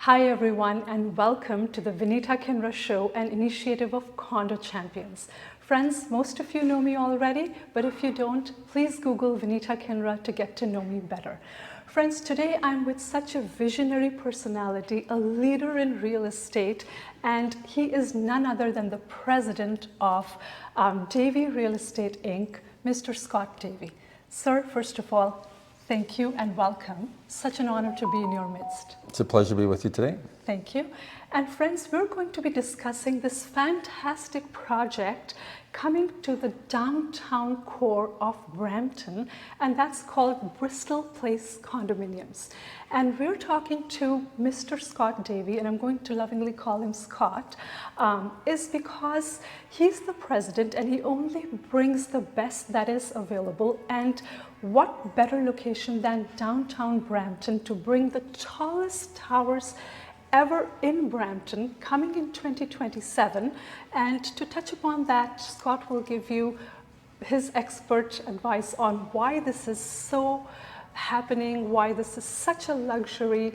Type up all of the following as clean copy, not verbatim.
Hi everyone and welcome to the Vinita Kinra show, an initiative of Condo champions. Friends, most of you know me already, but if you don't, please Google Vinita Kinra to get to know me better. Friends, today I'm with such a visionary personality, a leader in real estate, and he is none other than the president of Davie Real Estate Inc., Mr. Scott Davie. Sir, first of all, thank you and welcome. Such an honor to be in your midst. It's a pleasure to be with you today. Thank you. And friends, we're going to be discussing this fantastic project coming to the downtown core of Brampton, and that's called Bristol Place Condominiums. And we're talking to Mr. Scott Davie, and I'm going to lovingly call him Scott, is because he's the president and he only brings the best that is available. And what better location than downtown Brampton to bring the tallest towers ever in Brampton, coming in 2027. And to touch upon that, Scott will give you his expert advice on why this is so happening, why this is such a luxury,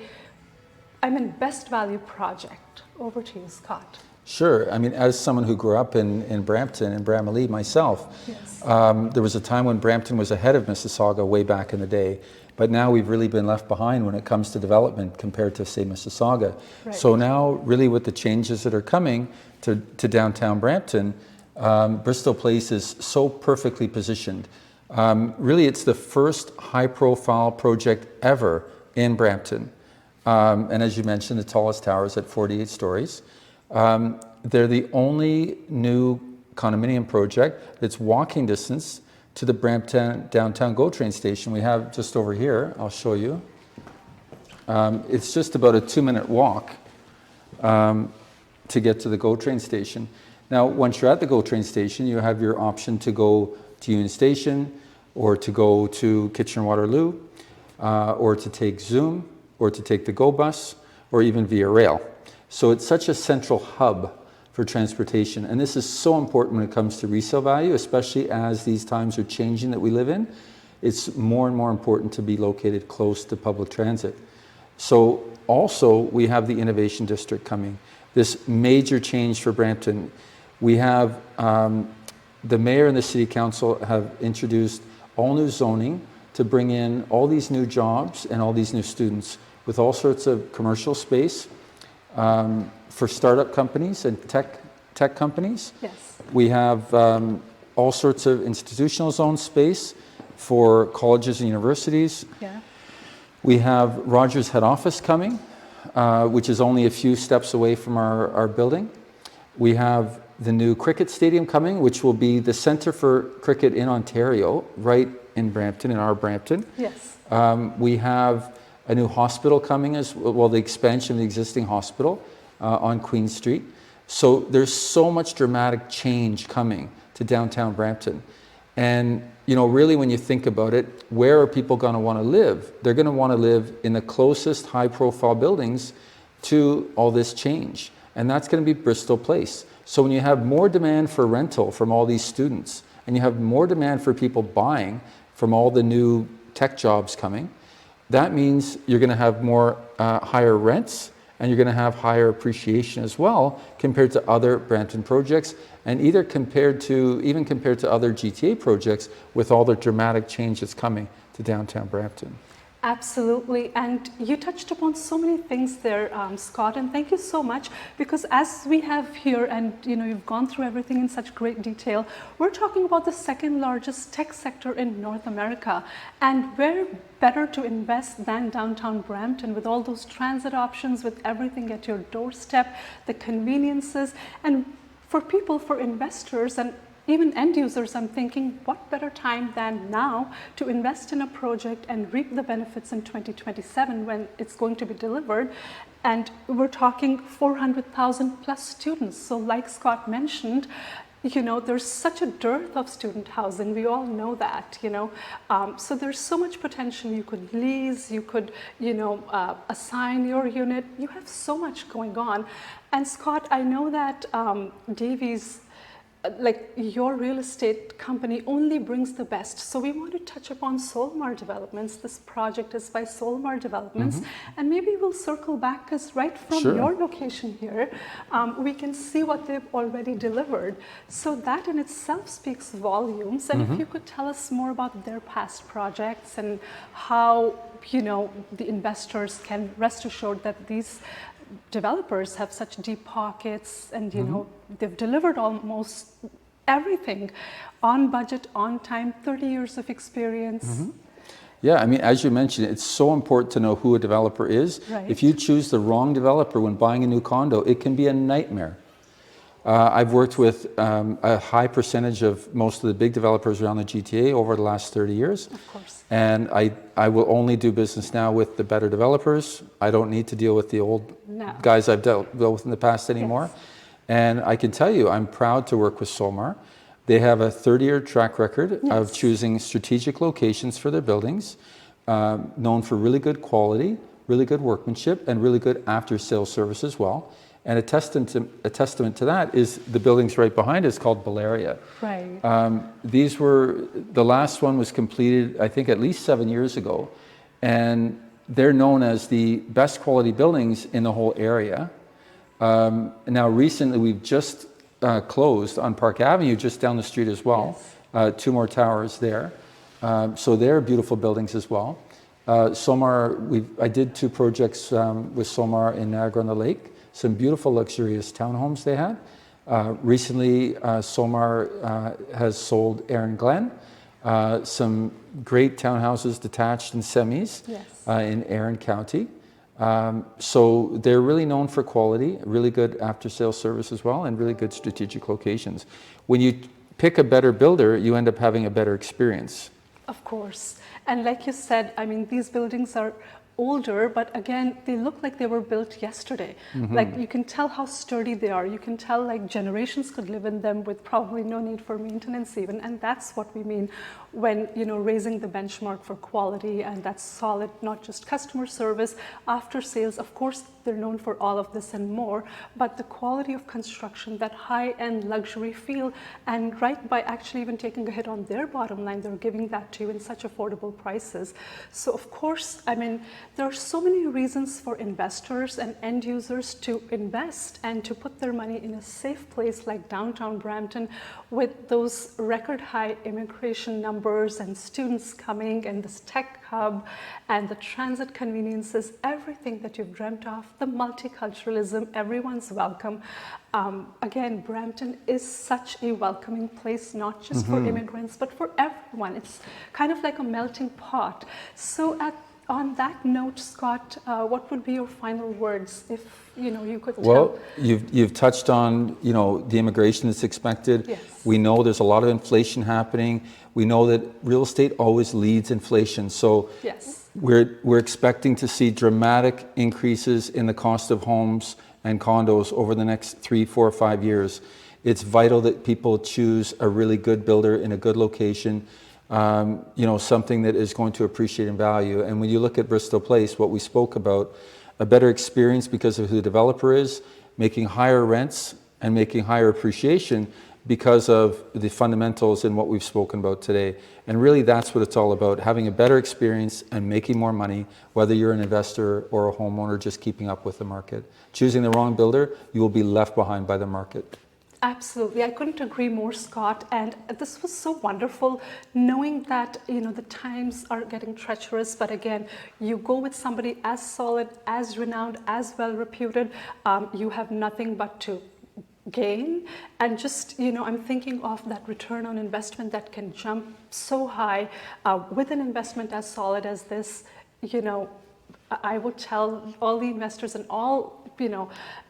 best value project. Over to you, Scott. Sure. As someone who grew up in Brampton and Bramalea myself, yes. There was a time when Brampton was ahead of Mississauga way back in the day. But now we've really been left behind when it comes to development compared to, say, Mississauga. Right. So now, really with the changes that are coming to downtown Brampton, Bristol Place is so perfectly positioned. Really, it's the first high-profile project ever in Brampton. And as you mentioned, the tallest tower is at 48 stories. They're the only new condominium project that's walking distance to the Brampton downtown GO train station. We have just over here, I'll show you. It's just about a 2-minute walk to get to the GO train station. Now, once you're at the GO train station, you have your option to go to Union Station, or to go to Kitchener-Waterloo, or to take Zoom, or to take the GO bus, or even via rail. So it's such a central hub for transportation. And this is so important when it comes to resale value, especially as these times are changing that we live in. It's more and more important to be located close to public transit. So also we have the Innovation District coming. This major change for Brampton. We have the mayor and the city council have introduced all new zoning to bring in all these new jobs and all these new students with all sorts of commercial space, for startup companies and tech companies. Yes. We have all sorts of institutional zone space for colleges and universities. Yeah. We have Rogers head office coming, which is only a few steps away from our building. We have the new cricket stadium coming, which will be the center for cricket in Ontario, right in Brampton, in our Brampton. Yes. We have a new hospital coming as well, the expansion of the existing hospital on Queen Street. So there's so much dramatic change coming to downtown Brampton. And really when you think about it, where are people going to want to live? They're going to want to live in the closest high-profile buildings to all this change. And that's going to be Bristol Place. So when you have more demand for rental from all these students, and you have more demand for people buying from all the new tech jobs coming, that means you're going to have more higher rents, and you're going to have higher appreciation as well compared to other Brampton projects, and even compared to other GTA projects with all the dramatic change that's coming to downtown Brampton. Absolutely, and you touched upon so many things there, Scott, and thank you so much, because as we have here, and you've gone through everything in such great detail, we're talking about the second largest tech sector in North America, and where better to invest than downtown Brampton with all those transit options, with everything at your doorstep, the conveniences, and for people, for investors, and even end users, I'm thinking, what better time than now to invest in a project and reap the benefits in 2027 when it's going to be delivered. And we're talking 400,000 plus students. So like Scott mentioned, there's such a dearth of student housing. We all know that, so there's so much potential. You could lease, you could, assign your unit. You have so much going on. And Scott, I know that Davie's like your real estate company only brings the best. So we want to touch upon Solmar Developments. This project is by Solmar Developments, and maybe we'll circle back because right from your location here, we can see what they've already delivered. So that in itself speaks volumes. And if you could tell us more about their past projects and how, you know, the investors can rest assured that these developers have such deep pockets and, you know, they've delivered almost everything on budget, on time, 30 years of experience. Yeah, I mean, as you mentioned, it's so important to know who a developer is. Right. If you choose the wrong developer when buying a new condo, it can be a nightmare. I've worked with a high percentage of most of the big developers around the GTA over the last 30 years. Of course. And I will only do business now with the better developers. I don't need to deal with the old guys I've dealt with in the past anymore. Yes. And I can tell you, I'm proud to work with Solmar. They have a 30-year track record of choosing strategic locations for their buildings, known for really good quality, really good workmanship, and really good after-sales service as well. And a testament to that is the buildings right behind us called Valeria. Right. The last one was completed, I think, at least 7 years ago. And they're known as the best quality buildings in the whole area. Now, recently, we've just closed on Park Avenue, just down the street as well. Yes. 2 more towers there. So they're beautiful buildings as well. Solmar, I did 2 projects with Solmar in Niagara-on-the-Lake. Some beautiful luxurious townhomes they had. Recently, Solmar has sold Erin Glen, some great townhouses detached and semis in Erin County. So they're really known for quality, really good after-sales service as well, and really good strategic locations. When you pick a better builder, you end up having a better experience. Of course. And like you said, I mean, these buildings are older, but again, they look like they were built yesterday. Like you can tell how sturdy they are. You can tell like generations could live in them with probably no need for maintenance even. And that's what we mean when, you know, raising the benchmark for quality, and that's solid, not just customer service, after sales. Of course, they're known for all of this and more, but the quality of construction, that high-end luxury feel, and right by actually even taking a hit on their bottom line, they're giving that to you in such affordable prices. So of course, I mean, there are so many reasons for investors and end users to invest and to put their money in a safe place like downtown Brampton with those record high immigration numbers and students coming and this tech hub and the transit conveniences, everything that you've dreamt of, the multiculturalism, everyone's welcome. Again, Brampton is such a welcoming place, not just for immigrants, but for everyone. It's kind of like a melting pot. So on that note, Scott, what would be your final words if you could tell? Well, you've touched on the immigration that's expected. Yes. We know there's a lot of inflation happening. We know that real estate always leads inflation. So yes, we're expecting to see dramatic increases in the cost of homes and condos over the next 3, 4, 5 years. It's vital that people choose a really good builder in a good location. Something that is going to appreciate in value. And when you look at Bristol Place, what we spoke about, a better experience because of who the developer is, making higher rents and making higher appreciation because of the fundamentals in what we've spoken about today. And really that's what it's all about, having a better experience and making more money, whether you're an investor or a homeowner just keeping up with the market. Choosing the wrong builder, you will be left behind by the market. Absolutely. I couldn't agree more, Scott. And this was so wonderful knowing that, the times are getting treacherous. But again, you go with somebody as solid, as renowned, as well reputed. You have nothing but to gain. And just, I'm thinking of that return on investment that can jump so high with an investment as solid as this. I would tell all the investors and all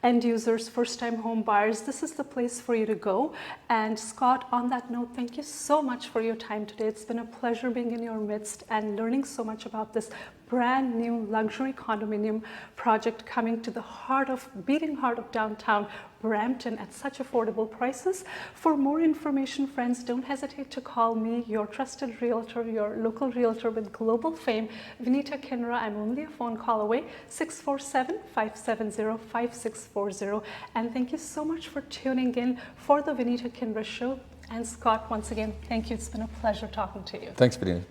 end users, first-time home buyers, this is the place for you to go. And Scott, on that note, thank you so much for your time today. It's been a pleasure being in your midst and learning so much about this brand new luxury condominium project coming to the beating heart of downtown Brampton at such affordable prices. For more information, friends, don't hesitate to call me, your trusted realtor, your local realtor with global fame, Vinita Kinra. I'm only a phone call away, 647-570-5640. And thank you so much for tuning in for the Vinita Kinra Show. And Scott, once again, thank you. It's been a pleasure talking to you. Thanks, Vinita.